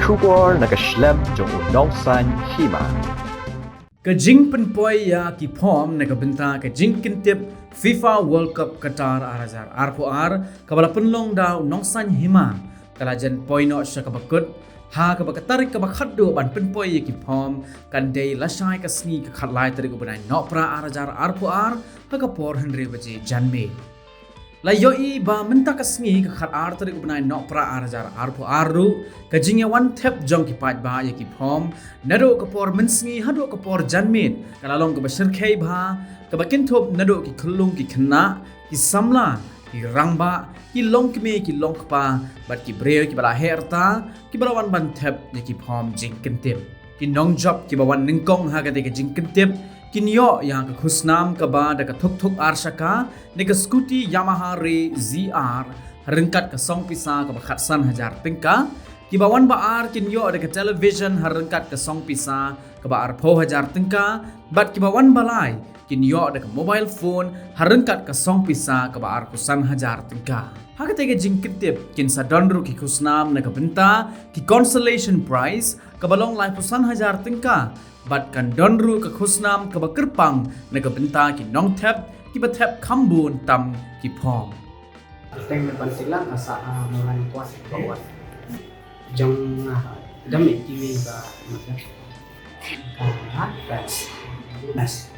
Shubor na kaslem jong unongsan hima. Kajing penpoy ya ki pom na kabenta kajing kintip FIFA World Cup Qatar arazar RPR kabala penlong daw nongsan hima kalajan poino sya kabakut ha kabakatarik kabakaddo ban penpoy ya ki pom kan day lasai kasni ka khatlai tarik ubanai nopra arazar RPR ha kapor henry baje janme Layoi ba menta kasngi ka khat ar tarik ubnai nokpra arajar arpo aru kajingya one tap jong ki pat ba ya ki phom nado kapor mensngi hado kapor janmit kalalong ka basir khei ba ka bakin thop nado ki khulung ki khna ki samla ki rangba ki long ki me ki long pa bat ki breo ki bala herta ki bala wan ban tap ya ki phom jing kentip ki nong job ki bawan ningkong ha ka de jing kentip Kinyo yang ke khusnam ke ba da ka thuk arshaka ne ka scooty Yamaha Re ZR rengkat ke song pisa ke bakhat san hajar tingka ki bawan ba ar kinyo da ka television rengkat ke song pisa ke ba ar pho hajar tingka bat ki bawan balai kinyo da ka mobile phone rengkat ke song pisa ke ba ar kusan hajar tingka hakate ke jingkitip kin sadonru ki khusnam ne ka benta ki consolation prize ke balong lai pusan hajar tingka bat kan donru ke khusnam ke bakerpang na ke benta ki nong tap ki batap kambun tam ki pom Teng depan silang asa mulai puas bawat jong dami TV ba maka gas